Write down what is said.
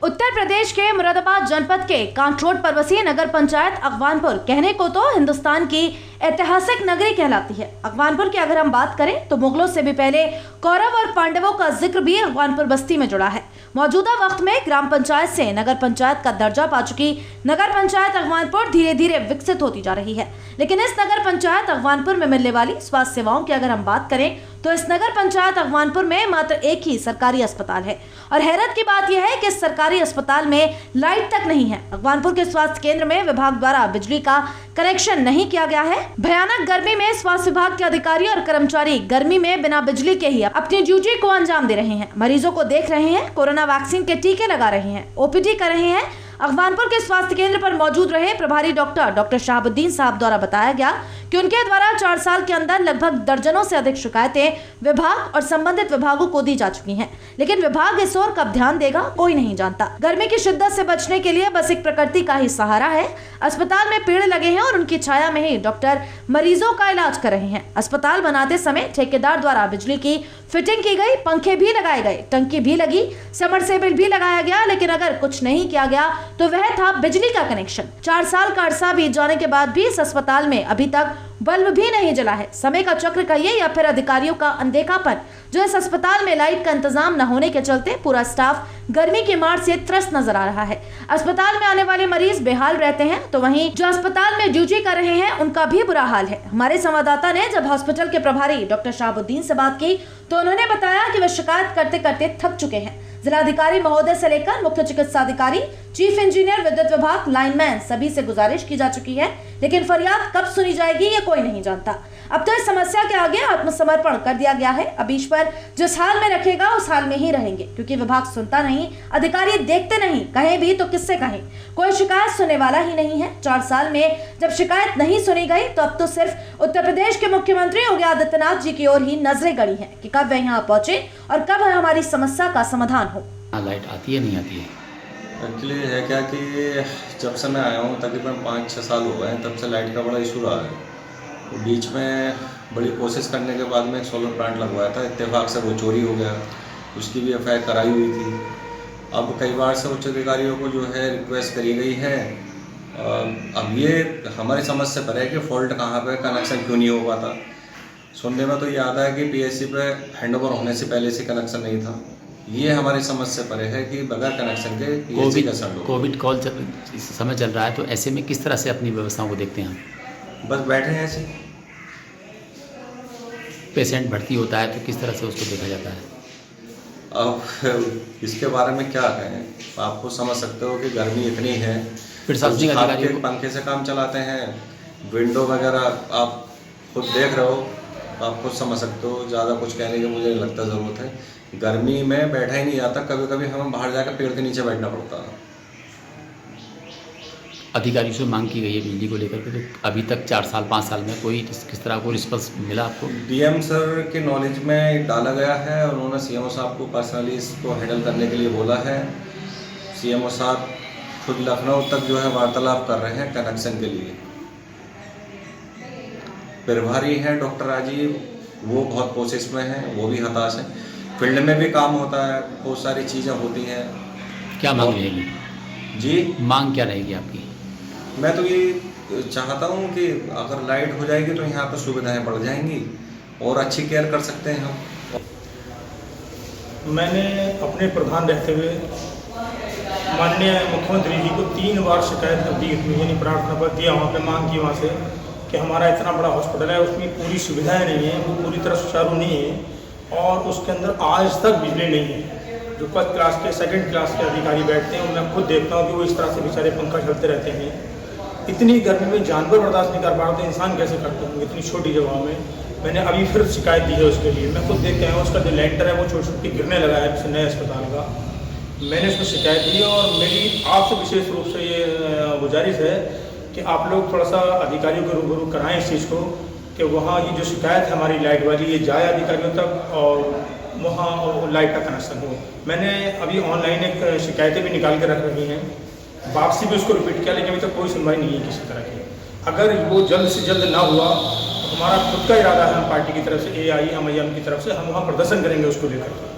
उत्तर प्रदेश के मुरादाबाद जनपद के कांटरोड पर्वतीय नगर पंचायत अगवानपुर कहने को तो हिंदुस्तान की ऐतिहासिक नगरी कहलाती है। अगवानपुर की अगर हम बात करें तो मुगलों से भी पहले कौरव और पांडवों का जिक्र भी अगवानपुर बस्ती में जुड़ा है। मौजूदा वक्त में ग्राम पंचायत से नगर पंचायत का दर्जा पा चुकी नगर पंचायत अगवानपुर धीरे धीरे विकसित होती जा रही है। लेकिन इस नगर पंचायत अगवानपुर में मिलने वाली स्वास्थ्य सेवाओं की अगर हम बात करें तो इस नगर पंचायत अगवानपुर में मात्र एक ही सरकारी अस्पताल है और हैरत की बात यह है कि इस सरकारी अस्पताल में लाइट तक नहीं है। अगवानपुर के स्वास्थ्य केंद्र में विभाग द्वारा बिजली का कनेक्शन नहीं किया गया है। भयानक गर्मी में स्वास्थ्य विभाग के अधिकारी और कर्मचारी गर्मी में बिना बिजली के ही अपनी ड्यूटी को अंजाम दे रहे हैं, मरीजों को देख रहे हैं, कोरोना वैक्सीन के टीके लगा रहे हैं, ओपीडी कर रहे हैं। अगवानपुर के स्वास्थ्य केंद्र पर मौजूद रहे प्रभारी डॉक्टर शहाबुद्दीन साहब द्वारा बताया गया कि उनके द्वारा 4 साल के अंदर लगभग दर्जनों से अधिक शिकायतें विभाग और संबंधित विभागों को दी जा चुकी हैं, लेकिन विभाग इस ओर कब ध्यान देगा कोई नहीं जानता। गर्मी की शिद्दत से बचने के लिए बस एक प्रकृति का ही सहारा है। अस्पताल में पेड़ लगे हैं और उनकी छाया में ही डॉक्टर मरीजों का इलाज कर रहे हैं। अस्पताल बनाते समय ठेकेदार द्वारा बिजली की फिटिंग की गई, पंखे भी लगाए गए, टंकी भी लगी, समरसेबल भी लगाया गया, लेकिन अगर कुछ नहीं किया गया तो वह था बिजली का कनेक्शन। 4 साल का अरसा बीत जाने के बाद भी इस अस्पताल में अभी तक बल्ब भी नहीं जला है। समय का चक्र कहिए या फिर अधिकारियों का अनदेखापन, जो इस अस्पताल में लाइट का इंतजाम न होने के चलते पूरा स्टाफ गर्मी की मार से त्रस्त नजर आ रहा है। अस्पताल में आने वाले मरीज बेहाल रहते हैं तो वहीं जो अस्पताल में ड्यूटी कर रहे हैं उनका भी बुरा हाल है। हमारे संवाददाता ने जब हॉस्पिटल के प्रभारी डॉक्टर शहाबुद्दीन से बात की तो उन्होंने बताया कि वे शिकायत करते करते थक चुके हैं। जिलाधिकारी महोदय से लेकर मुख्य चिकित्सा अधिकारी, चीफ इंजीनियर, विद्युत विभाग, लाइनमैन सभी से गुजारिश की जा चुकी है, लेकिन फरियाद कब सुनी जाएगी ये कोई नहीं जानता। अब तो इस समस्या के आगे आत्मसमर्पण कर दिया गया है। अब ईश्वर जिस हाल में रखेगा उस हाल में ही रहेंगे, क्योंकि विभाग सुनता नहीं, अधिकारी देखते नहीं, कहें भी तो किससे कहें, कोई शिकायत सुनने वाला ही नहीं है। 4 साल में जब शिकायत नहीं सुनी गई तो अब तो सिर्फ उत्तर प्रदेश के मुख्यमंत्री योगी आदित्यनाथ जी की ओर ही नजरें गड़ी हैं कि कब वे यहाँ पहुंचे और कब हमारी समस्या का समाधान हो। लाइट आती है नहीं आती है? एक्चुअली है क्या कि जब से मैं आया हूँ तकरीबन 5-6 साल हो गए हैं, तब से लाइट का बड़ा इशू रहा है। तो बीच में बड़ी कोशिश करने के बाद में एक सोलर प्लांट लगवाया था, इत्तेफाक से वो चोरी हो गया, उसकी भी एफआईआर कराई हुई थी। अब कई बार से उच्च अधिकारियों को जो है रिक्वेस्ट करी गई है। अब ये हमारी समझ से परे है कि फॉल्ट कहाँ पे, कनेक्शन क्यों नहीं हो पाता। सुनने में तो ये आता है कि पीएससी पे हैंडओवर होने से पहले से कनेक्शन नहीं था। ये हमारी समझ से परे है कि बगैर कनेक्शन के पीएससी कैसा हो। कोविड कॉल इस समय चल रहा है, तो ऐसे में किस तरह से अपनी व्यवस्थाओं को देखते हैं? बस बैठे हैं ऐसे। पेशेंट भर्ती होता है तो किस तरह से उसको देखा जाता है? अब इसके बारे में क्या कहें, आपको समझ सकते हो कि गर्मी इतनी है, प्रशासनिक अधिकारी पंखे से काम चलाते हैं, विंडो वगैरह आप खुद देख रहे हो, आप खुद समझ सकते हो। ज़्यादा कुछ कहने की मुझे नहीं लगता ज़रूरत है। गर्मी में बैठा ही नहीं जाता, कभी कभी हमें बाहर जाकर पेड़ के नीचे बैठना पड़ता है। अधिकारियों से मांग की गई है बिजली को लेकर के, तो अभी तक 4 साल 5 साल में कोई किस तरह को रिस्पॉन्स मिला आपको? डीएम सर के नॉलेज में डाला गया है, उन्होंने सीएमओ साहब को पर्सनली इसको हैंडल करने के लिए बोला है। सीएमओ साहब खुद लखनऊ तक जो है वार्तालाप कर रहे हैं कनेक्शन के लिए। प्रभारी हैं डॉक्टर राजीव, वो बहुत कोशिश में हैं, वो भी हताश हैं। फील्ड में भी काम होता है, बहुत सारी चीज़ें होती हैं। क्या मांग रहेगी जी? मांग क्या रहेगी आपकी? मैं तो ये चाहता हूँ कि अगर लाइट हो जाएगी तो यहाँ पर सुविधाएं बढ़ जाएंगी और अच्छी केयर कर सकते हैं हम। मैंने अपने प्रधान रहते हुए माननीय मुख्यमंत्री जी को 3 बार शिकायत दी, यानी प्रार्थना पत्र दिया, वहाँ पे मांग की वहाँ से कि हमारा इतना बड़ा हॉस्पिटल है, उसमें पूरी सुविधाएं नहीं है, वो पूरी तरह सुचारू नहीं है और उसके अंदर आज तक बिजली नहीं है। जो 1st क्लास के 2nd क्लास के अधिकारी बैठते हैं, मैं खुद देखता हूँ कि वो इस तरह से बेचारे पंखा चलते रहते हैं। इतनी गर्मी में जानवर बर्दाश्त नहीं कर पा रहे तो इंसान कैसे करते होंगे इतनी छोटी जगह में। मैंने अभी फिर शिकायत दी है उसके लिए, मैं खुद देख के आया हूँ। उसका जो लेंटर है वो छोटी गिरने लगा है किसी नए अस्पताल का। मैंने उसको शिकायत दी और मेरी आपसे विशेष रूप से ये गुजारिश है कि आप लोग थोड़ा सा अधिकारियों को रूबरू कराएं इस चीज़ को कि वहाँ ये जो शिकायत है हमारी लाइट वाली, ये जाए अधिकारियों तक और वहाँ लाइट का कनेक्शन हो। मैंने अभी ऑनलाइन एक शिकायतें भी निकाल के रख रही हैं, वापसी भी उसको रिपीट किया, लेकिन अभी तक कोई सुनवाई नहीं है किसी तरह की। अगर वो जल्द से जल्द ना हुआ तो हमारा खुद का इरादा है, हम पार्टी की तरफ से, AIMIM की तरफ से हम वहाँ प्रदर्शन करेंगे उसको लेकर।